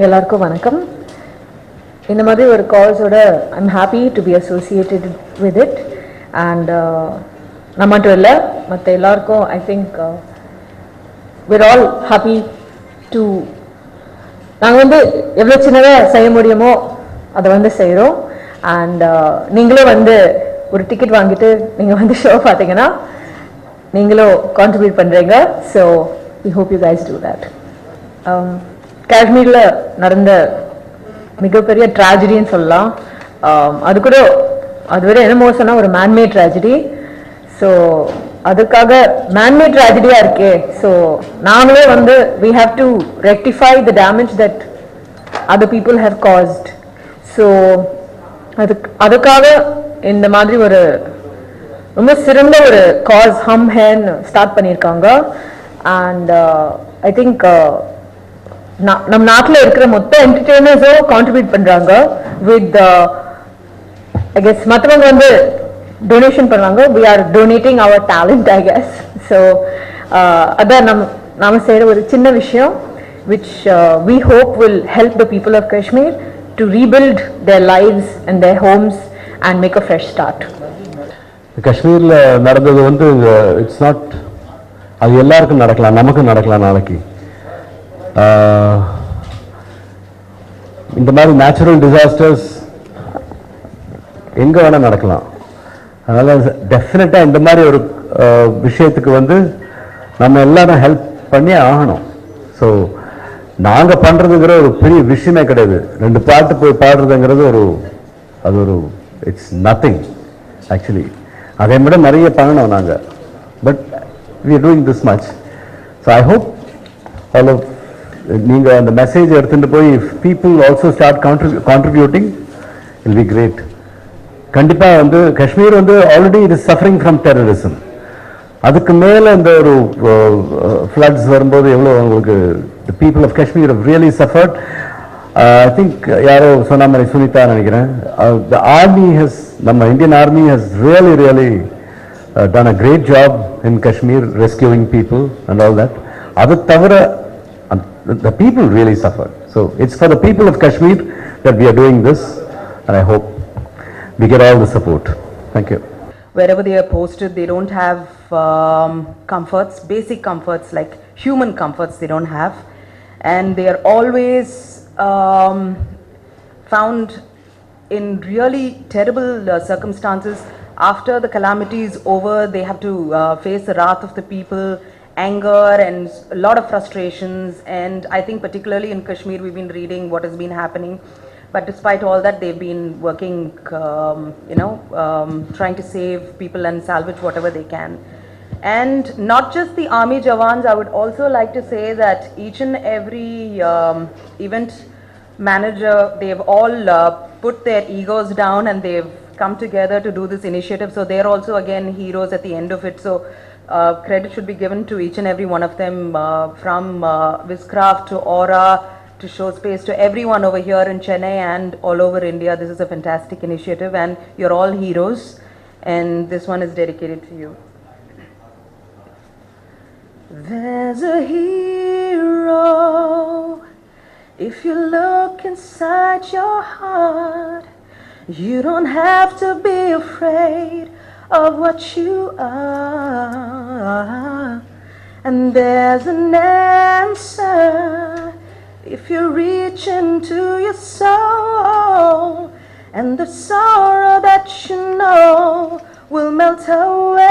எல்லாருக்கும் வணக்கம். இந்த மாதிரி ஒரு கால்ஸோட I'm happy to be associated with it. And நான் மட்டும் இல்லை, மற்ற எல்லாருக்கும் I think we're all happy to நாங்கள் எவ்வளோ சின்னதாக செய்ய முடியுமோ அதை செய்கிறோம். அண்ட் நீங்களும் ஒரு டிக்கெட் வாங்கிட்டு நீங்கள் ஷோ பார்த்தீங்கன்னா நீங்களும் கான்ட்ரிபியூட் பண்ணுறீங்க. So we hope you guys do that. காஷ்மீரில் நடந்த மிகப்பெரிய ட்ராஜடின்னு சொல்லலாம். அது கூட அதுவரை என்ன மோசம்னா ஒரு மேன்மேட் ட்ராஜடி. ஸோ அதுக்காக மேன்மேட் ட்ராஜடியாக இருக்கே, ஸோ நாங்களே we have to rectify the damage that other people have caused. So அதுக்காக இந்த மாதிரி ஒரு ரொம்ப சிறந்த ஒரு காஸ் ஹம் ஹேன்னு ஸ்டார்ட் பண்ணியிருக்காங்க. அண்ட் ஐ திங்க் நம்ம நாட்டில் இருக்கிற மொத்த என்டர்டெய்னர்ஸும் கான்ட்ரிபியூட் பண்ணுறாங்க வித் ஐ கெஸ் மற்றவங்க டொனேஷன் பண்ணுவாங்க. We are donating our talent I guess. So அதான் நாம செய்கிற ஒரு சின்ன விஷயம் which we hope will help the people of Kashmir to rebuild their lives and their homes and make a fresh start. காஷ்மீரில் நடந்தது இட்ஸ் நாட், அது எல்லாருக்கும் நடக்கலாம், நமக்கும் நடக்கலாம் நாளைக்கு. இந்த மாதிரி நேச்சுரல் டிசாஸ்டர்ஸ் எங்கே வேணால் நடக்கலாம். அதனால் டெஃபினட்டாக இந்த மாதிரி ஒரு விஷயத்துக்கு நம்ம எல்லாரும் ஹெல்ப் பண்ணி ஆகணும். ஸோ நாங்கள் பண்ணுறதுங்கிற ஒரு பெரிய விஷயமே கிடையாது. 2 பாட்டு போய் பாடுறதுங்கிறது அது ஒரு இட்ஸ் நத்திங் ஆக்சுவலி. அதை விட நிறைய பண்ணணும் நாங்கள். But we are doing this much. So I hope all of நீங்கள் அந்த மெசேஜ் எடுத்துகிட்டு போய் if people also start contributing, it will be great. கண்டிப்பாக Kashmir already it is suffering from terrorism. அதுக்கு மேலே இந்த ஒரு ஃப்ளட்ஸ் வரும்போது எவ்வளோ உங்களுக்கு the people of Kashmir have really suffered. I think யாரோ சொன்ன மாதிரி சுனிதா நினைக்கிறேன், the army has, நம்ம Indian army has really done a great job in Kashmir rescuing people and all that. Adu thavara the people really suffered. So it's for the people of Kashmir that we are doing this, and I hope we get all the support. Thank you. Wherever they are posted, they don't have comforts, basic comforts like human comforts they don't have, and they are always found in really terrible circumstances. After the calamity is over, they have to face the wrath of the people, anger and a lot of frustrations. And I think particularly in Kashmir we've been reading what has been happening, but despite all that they've been working trying to save people and salvage whatever they can. And not just the army jawans, I would also like to say that each and every event manager, they've all put their egos down and they've come together to do this initiative. So they're also again heroes at the end of it. So credit should be given to each and every one of them, from Viscraft to Aura to Showspace to everyone over here in Chennai and all over India. This is a fantastic initiative and you're all heroes, and this one is dedicated to you. There's a hero if you look inside your heart. You don't have to be afraid of what you are, and there's an answer if you reach into your soul, and the sorrow that you know will melt away,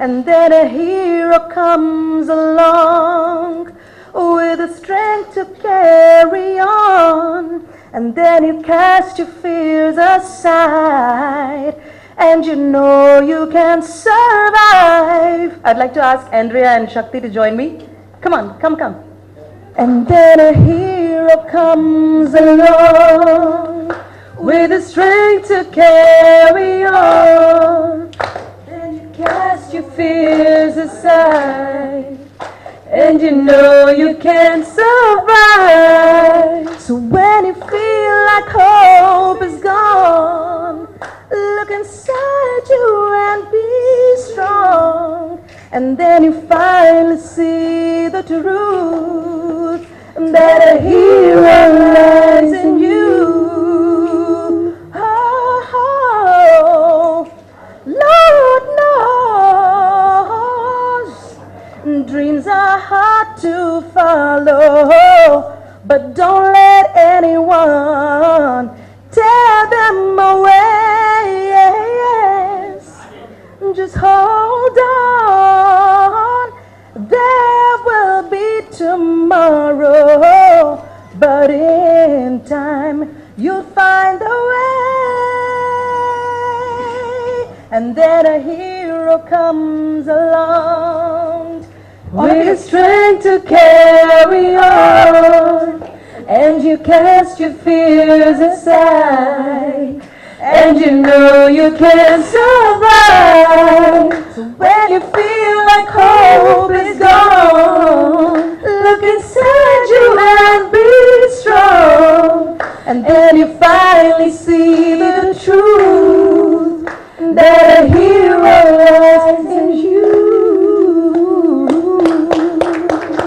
and then a hero comes along with the strength to carry on, and then you cast your fears aside, and you know you can survive. I'd like to ask Andrea and Shakti to join me. Come on, come. And then a hero comes along with the strength to carry on, then you cast your fears aside, and you know you can survive. So when you feel like hope is gone, look inside you and be strong, and then you finally see the truth that a hero lies in you. Oh, Lord knows dreams are hard to follow, but don't let anyone tear them away. Yes. Just hold on, there will be tomorrow, but in time you'll find a way, and then a hero comes along with strength to carry on, and you cast your fears aside, and you know you can survive. So when you feel like hope is gone, look inside you and be strong, and then you finally see the truth that a hero lies in you.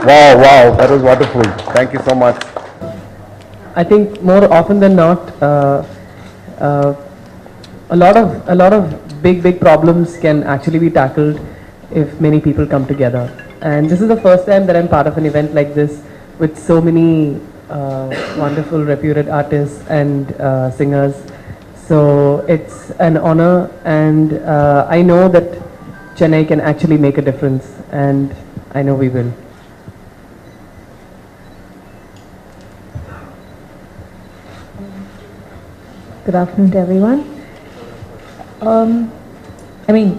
Wow, that was wonderful. Thank you so much. I think more often than not, a lot of big problems can actually be tackled if many people come together. And this is the first time that I'm part of an event like this with so many wonderful, reputed artists and singers. So it's an honor, and I know that Chennai can actually make a difference, and I know we will. Good afternoon to everyone. I mean,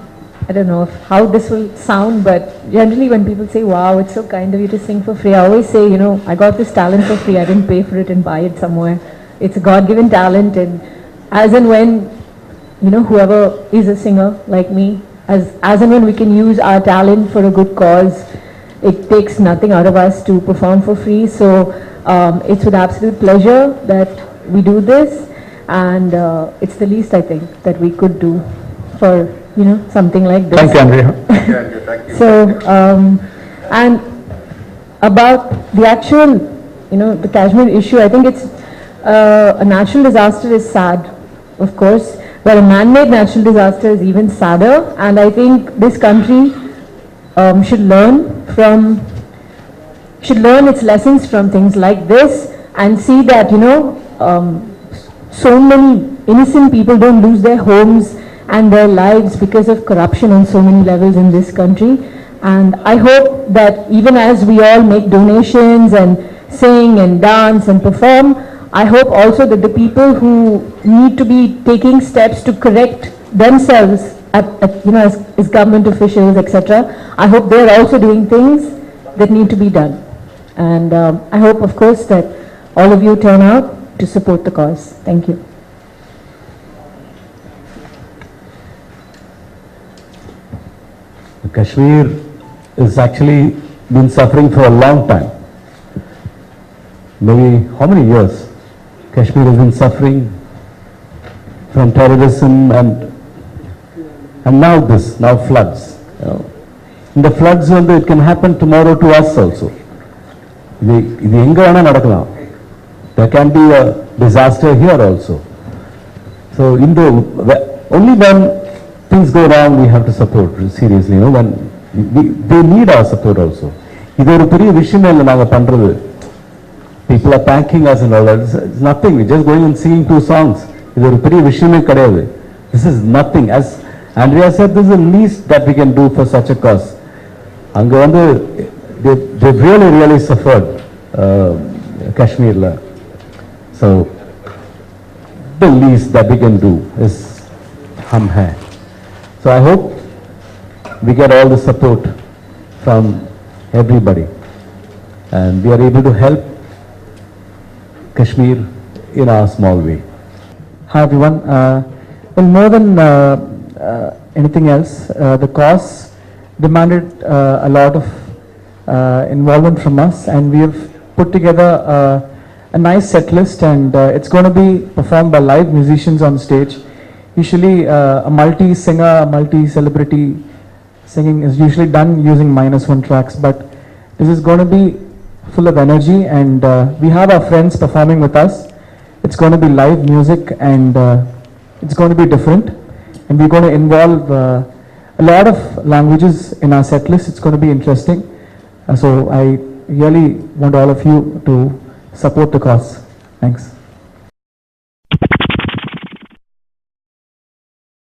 I don't know how this will sound, but generally when people say, wow, it's so kind of you to sing for free, I always say, you know, I got this talent for free. I didn't pay for it and buy it somewhere. It's a God-given talent, and as and when, you know, whoever is a singer like me, as and when we can use our talent for a good cause, it takes nothing out of us to perform for free. So it's with absolute pleasure that we do this. And it's the least, I think, that we could do for, you know, something like this. Thank you, Andrea. Thank you. So, and about the actual, you know, the Kashmir issue, I think it's a natural disaster is sad, of course, but a man-made natural disaster is even sadder. And I think this country should learn its lessons from things like this and see that, you know, so many innocent people don't lose their homes and their lives because of corruption on so many levels in this country. And I hope that even as we all make donations and sing and dance and perform, I hope also that the people who need to be taking steps to correct themselves you know, as government officials, etc., I hope they're also doing things that need to be done. And I hope, of course, that all of you turn out to support the cause. Thank you. Kashmir has actually been suffering for a long time. Maybe how many years? Kashmir has been suffering from terrorism and now floods. You know. In the floods, it can happen tomorrow to us also. There can be a disaster here also. So only when things go wrong, we have to support seriously. You know, when they need our support also. People are thanking us and all that. It's nothing. We're just going and singing 2 songs. This is nothing. As Andrea said, this is the least that we can do for such a cause. They've really suffered, Kashmir. So the least that we can do is hum hai. So I hope we get all the support from everybody and we are able to help Kashmir in our small way. Hi everyone. Well, more than anything else, the cause demanded a lot of involvement from us, and we have put together a nice set list, and it's going to be performed by live musicians on stage. Usually a multi-singer, multi-celebrity singing is usually done using -1 tracks, but This is going to be full of energy, and we have our friends performing with us. It's going to be live music, and it's going to be different, and we're going to involve a lot of languages in our set list. It's going to be interesting. So I really want all of you to support the cause. Thanks.